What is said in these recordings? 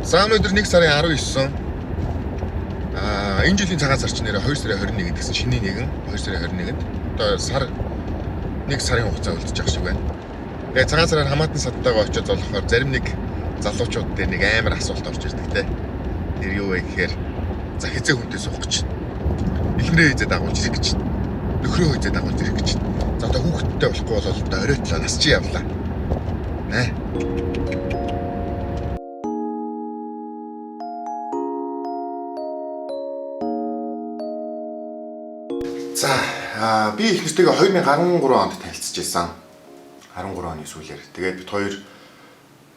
Саан өдөр 1 сарын 19. Энэ жилийн цагаан сар чинь нэрээ 2 сарын 21 гэсэн шиний нэгэн 2 сарын 21-нд одоо сар 1 сарын хугацаа үлдчих шиг байна. Тэгээ цагаан сараар хамаатан садтайгаа очиж золохоор зарим нэг залуучууд дээр нэг амар асуулт орж ирдэг те. Тэр юу вэ гэхээр за хизээ хүнтэй суух гэж. Илмрээ хизээ дагуулж ирэх гэж. Нөхрөө хизээ дагуулж ирэх гэж. За одоо хүүхэдтэй болохгүй бол одоо оройтлоо нас чи явлаа. Нэ. За би их нэстэйгээ 2013 онд танилцж байсан. 13 оны сүүлээр. Тэгээд бид хоёр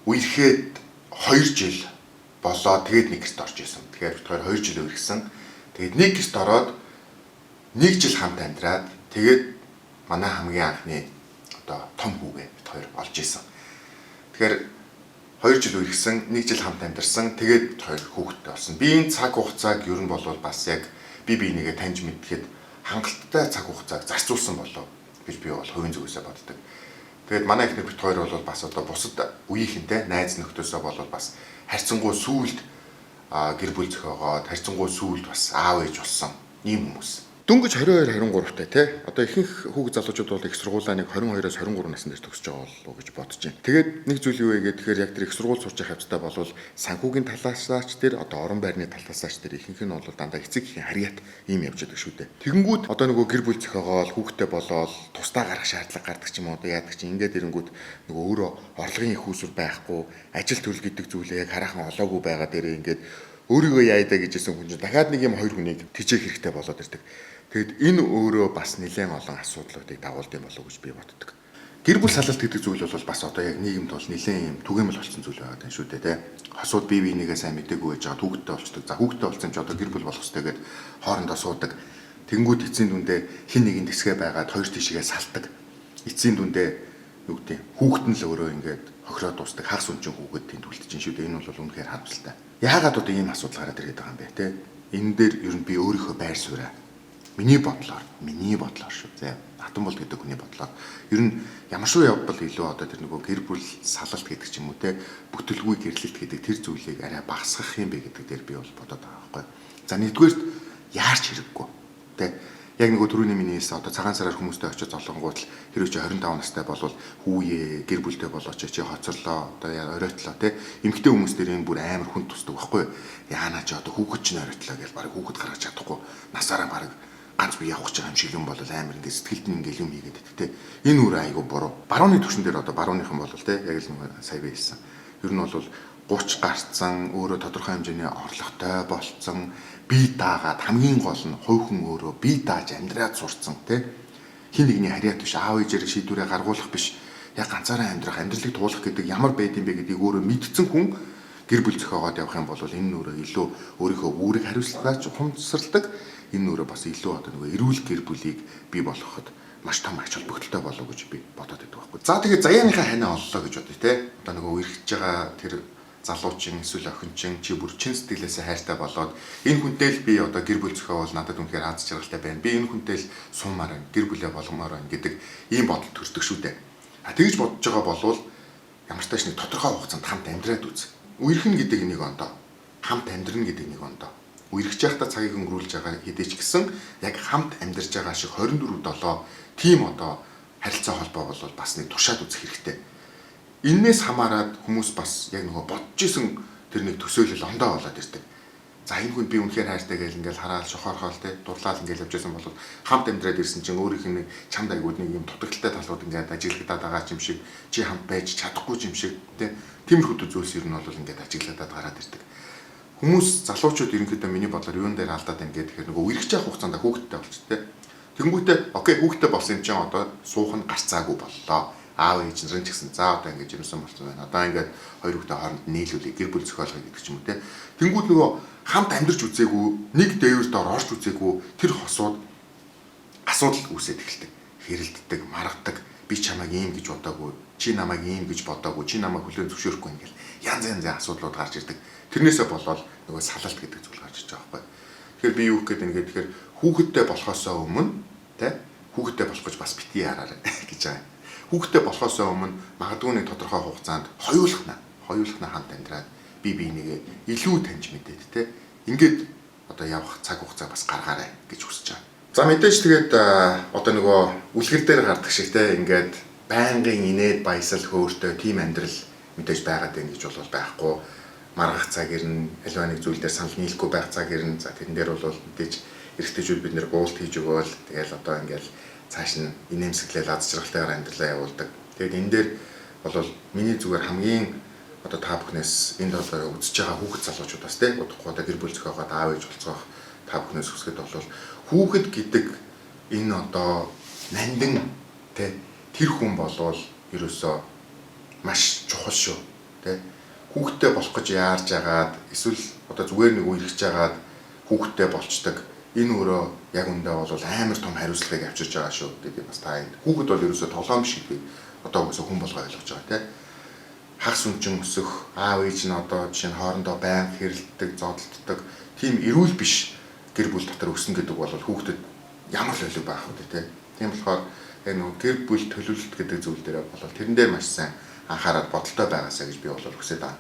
үерхэд 2 жил болоо тэгээд нэг гэрт орж исэн. Тэгэхээр бид хоёр 2 жил үргэлжсэн. Тэгээд нэг гэрт ороод 1 жил хамт амьдраад тэгээд манай хамгийн анхны одоо том хүүгээ бид хоёр олж исэн. Тэгэхээр 2 жил үргэлжсэн, 1 жил хамт амьдарсан. Тэгээд бид хоёр хүүхэдтэй болсон. Би энэ цаг хугацааг ер нь бол бас яг би бинийгээ таньж мэдхэд хангалттай цаг хугацааг зарцуулсан болов гэж би бол хувийн зүгээс боддог. Тэгээд манай ихнэр бит хоёр бол бас одоо бусад үеийнхэнтэй найз нөхдөсөө бол бас харьцангуй сүулт гэр бүл зохиогоод харьцангуй сүулт бас аав ээж болсон ийм хүмүүс. Дөнгөж 22 23 тай тий. Одоо ихэнх хүүхэд залуучууд бол их сургуулаа нэг 22-оос 23 насны дээр төгсөж байгаа болов уу гэж бодож байна. Тэгээд нэг зүйл юу вэ гэхээр яг тэр их сургууль сурч явах хавцтай болвол санхүүгийн талаасаач тэр одоо орон байрны талаасаач тэр ихэнх нь бол дандаа эцэг эхийн харьяат ийм явж байгаа шүү дээ. Тэгэнгүүт одоо нөгөө гэр бүл зохиогоол хүүхэдтэй болоод тусдаа гарах шаардлага гардаг ч юм уу одоо яадаг чинь ингээд ирэнгүүт нөгөө өөрөө орлогын их усүр байхгүй ажил төрөл гэдэг зүйлээ яг хараахан олоогүй байгаа дээрээ ингээд өөрийгөө яайдаа гэжсэн хүн чинь дахиад нэг юм хоёр хүнийг тижээх хэрэгтэй болоод ирдэг. Тэгэд энэ өөрөө бас нэлээд олон асуудлуудыг дагуулдаг юм болов уу гэж би боддог. Гэр бүл салалт гэдэг зүйл бол бас одоо яг нийгэмд бол нэлээд юм түгээмэл болсон зүйл байгаа юм шүү дээ тий. Хосууд бие биенийгээ сайн мэдээгүй байж байгаа хүүхэдтэй болчдөг. За хүүхэдтэй болсон ч одоо гэр бүл болох хэрэгтэй гэд хоорондоо суудаг. Тэнгүүд эцсийн дүндээ хин нэгэн тэсгээ байгаад хоёр тишгээ салдаг. Эцсийн дүндээ юу гэдэг хүүхэд нь л өөрөө ингээд хохироо дуустдаг хагас үнчин хүүхэд тэнд үлдчихэж шүү дээ. Энэ бол үнэхээр харамсалтай. Яагаад одоо ийм асуудал гараад ирээд байгаа юм бэ тий. Энэ дээр ер нь би өөрийнхөө байр сууриа миний бодлоор шүү. За хатан бол гэдэг хүний бодлоор ер нь ямар шүү явбал илүү одоо тэр нөгөө гэр бүл салалт гэдэг ч юм уу те бүтэлгүй гэрлэлт гэдэг тэр зүйлийг арай багасгах юм бэ гэдэг дээр би бол бодоод байгаа байхгүй. За нэгдүгээрт яарч хэрэггүй те яг нөгөө түрүүний миний хэлсэн одоо цагаан сараар хүмүүстэй очиж золонгууд л тэр үчи 25 настай болвол хүүе гэр бүлтэй болооч чи хоцорлоо одоо оройтлоо те эмэгтэй хүмүүс дээр энэ бүр амар хүн тусдаг байхгүй. Яана ч одоо хүүхэд ч оройтлоо гэж баг хүүхэд гаргаж чадахгүй насаараа баг ганц би явах гэж байгаа юм шиг юм бол амар ингээд сэтгэлд нь ингээд юм хийгээд те энэ үр айгу буруу барууны төвшин дээр одоо барууныхан бол те яг л сая би хэлсэн ер нь бол 30 гарцсан өөрөө тодорхой хэмжээний орлоготой болцсон бие даагаад хамгийн гол нь хувь хүн өөрөө бие дааж амьдраад сурцсан те хин нэгний харьяат биш аав ээжээр шийдвэрээ гаргуулах биш яг ганцаараа амьдрах амьдралыг туулах гэдэг ямар байд юм бэ гэдгийг өөрөө мэдсэн хүн гэр бүл зохиогоод явах юм бол энэ нүрээ илүү өөрийнхөө үүрэг хариуцлагаач хумдсарладаг энэ нүрээ бас илүү одоо нөгөө эрүүл гэр бүлийг бий болгоход маш том ач холбогдолтой болов уу гэж би бодоод байдаг байхгүй. За тэгээд заяаныхаа ханаа оллоо гэж бодъё те. Одоо нөгөө үргэлж байгаа тэр залуучин эсвэл охинчин чи бүр чин сэтгэлээсээ хайртай болоод энэ хүнтэй л би одоо гэр бүл зохиовол надад үнэхээр аз жаргалтай байна. Би энэ хүнтэй л суумаар байна. Гэр бүлээ болгомоор байна гэдэг ийм бодол төрдөг шүү дээ. Тэгж бодож байгаа болвол ямар ч тач нэг тодорхой хугацаанд хамт амьдраад үз. Үерхэн гэдэг нэг ондоо хамт амьдрна гэдэг нэг ондоо үерхэж байхдаа цагийг өнгөрүүлж байгаа хэдий ч гэсэн яг хамт амьдарч байгаа шиг 24/7 тийм одоо харилцаа холбоо бол бас нэг туршаад үзэх хэрэгтэй. Иннээс хамаарад хүмүүс бас яг нөгөө бодож исэн тэр нэг төсөөлөл ондоо болоод ирдэг. За энэ хүн би үнэхээр хайртай гэж ингээл хараад шохорхоол те дурлал ингээл явж байсан бол хамт амьдраад ирсэн чинь өөрийнх нь чамд айгууд нэг юм дутагдaltaй талууд ингээд ажиглагдаад байгаа юм шиг чи хамт байж чадахгүй юм шиг те тиймэрхүү зүйлс ер нь бол ингээд ажиглагдаад гараад ирдэг. Хүмүүс залуучууд ерөнхийдөө миний бодлоор юун дээр алдаад байна гэдэг тэгэхээр нөгөө үерхэж явах хугацаанд хүүхэдтэй болчих те. Тэнгүүтээ окей хүүхэдтэй болсон юм чинь одоо суух нь гарцаагүй боллоо. Аав ээж нэрэн ч гэсэн за одоо ингэж юмсан болсон байна. Одоо ингээд хоёр хүүхдээ хооронд нийлүүлээ гэр бүл зохиолгоё гэдэг ч юм уу те. Тэнгүүд нөгөө хамт амьдарч үзээгүй нэг дээвэр доор орж үзээгүй тэр хосууд асуудал үүсээд эхэлдэг. Хэрэлддэг, маргадаг. Би чамайг ийм гэж бодоогүй, чи намайг ийм гэж бодоогүй, чи намайг хүлээн зөвшөөрөхгүй ингээл янз янзын асуудлууд гарч ирдэг. Тэрнээсээ болоод нөгөө салалт гэдэг зүйл гарч ирж байгаа байхгүй. Тэгэхээр би юу гэх гээд ингээд тэгэхээр хүүхэдтэй болохоосоо өмнө те хүүхэдтэй болох гэж бас битгий хараарай гэж байгаа. Хүүхэдтэй болохоосоо өмнө магадгүй нэг тодорхой хугацаанд хоёулахна хамт амьдраад би бинийгээ илүү таньж мэдээд те ингээд одоо явах цаг хугацаа бас гаргаарай гэж хүсэж байна. За мэдээж тэгээд одоо нөгөө үлгэр дээр гардаг шиг те ингээд байнгын инээд баясал хөөртэй тийм амьдрал мэдээж байгаад байна гэж бол байхгүй. Маргах цаг ирнэ, альва нэг зүйл дээр санал нийлэхгүй байх цаг ирнэ. За тэрэн дээр бол мэдээж эрэгтэйчүүд бид нэр гуулт хийж өгөөл тэгэл одоо ингээл цааш нь инээмсэглэл аз жаргалтайгаар амьдралаа явуулдаг. Тэгээд энэ дээр бол миний зүгээр хамгийн одоо та бүхнээс энд одоо үзэж байгаа хүүхэд залуучуудаас те удахгүй одоо гэр бүл зохиогоод аав ээж болцоох та бүхнээс хүсгэд бол хүүхэд гэдэг энэ одоо нандин те тэр хүн болвол ерөөсөө маш чухал шүү те хүүхэдтэй болох гэж яарж агаад эсвэл одоо зүгээр нэг үерхэж агаад хүүхэдтэй болчдаг энэ өөрөө яг үндэ бол амар том хариуцлагыг авчирч байгаа шүү гэдэг бас та энэ хүүхэд бол ерөөсөө толгоом шиг би одоо үгүйс хүн болгоо ойлгож байгаа те хагас сүнчин өсөх аав ээж нь одоо жишээ нь хоорондоо байнга хэрэлддэг зодтолддог тийм эрүүл биш гэр бүл дотор өснө гэдэг бол хүүхдэд ямар л өлөг байх вэ те тийм болохоор энэ гэр бүл төлөвлөлт гэдэг зүйл дээр бол тэрэн дээр маш сайн анхаарал бодолтой байгаасаа гэж би бол хүсэж байна.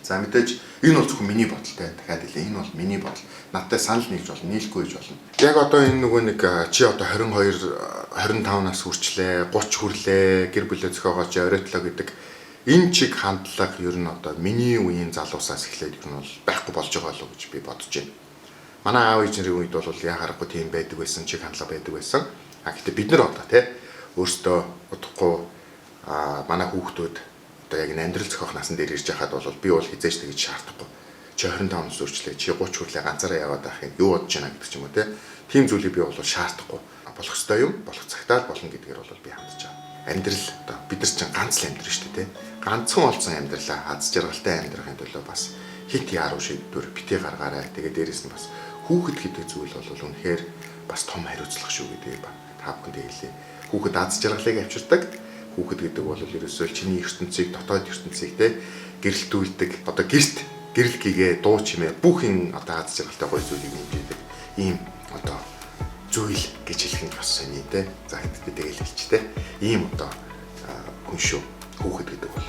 За мэдээж энэ бол зөвхөн миний бодолтой дахиад хэлээ энэ бол миний бодол надтай санал нийлж болно нийлэхгүй гэж болно. Яг одоо энэ нөгөө нэг чи одоо 22 25 нас хүрчлээ 30 хүрлээ гэр бүлээ зохиогооч оройтлоо гэдэг энэ чиг хандлага ер нь одоо миний үеийн залуусаас эхлээд ер нь бол байхгүй болж байгаа болов гэж би бодож байна. Манай аав ээжийн үед бол яхаарахгүй тийм байдаг байсан чиг хандлага байдаг байсан. Гэхдээ бид нар одоо тий өөртөө удахгүй манай хүүхдүүд одоо яг энэ амьдрал зохиох насны дээр ирж байхад бол би бол хизээж тэгж шаардахгүй. Чи 25 нас хүрчлээ чи 30 хүрлээ ганцаараа яваад байх юм юу бодож байна гэдэг ч юм уу тий. Тийм зүйлийг би бол шаардахгүй. Болох ёстой юм болох цагтаа л болно гэдгээр бол би хандж байгаа. Амьдрал одоо бид нар чинь ганц л амьдрал шүү дээ тий. Ганцхан олсон амьдралаа аз жаргалтай амьдрахын төлөө бас хит яруу шийдвэр битээ гаргаарай. Тэгээ дээрэс нь бас хүүхэд гэдэг зүйл бол үнэхээр бас том хариуцлага шүү гэдгийг та бүхэнд хэлье. Хүүхэд аз жаргалыг авчирдаг. Хүүхэд гэдэг бол ерөөсөө чиний ертөнцийг дотоод ертөнцийг те гэрэлтүүлдэг. Одоо гэрэл гээгээ дуу чимээ бүхэн одоо аз жаргалтай гоё зүйлийг нэмжээдэг. Ийм одоо зүйл гэж хэлэх нь бас сони те. За хэд тэгэл хэлчих те. Ийм одоо хүн шүү. Хүүхэд гэдэг бол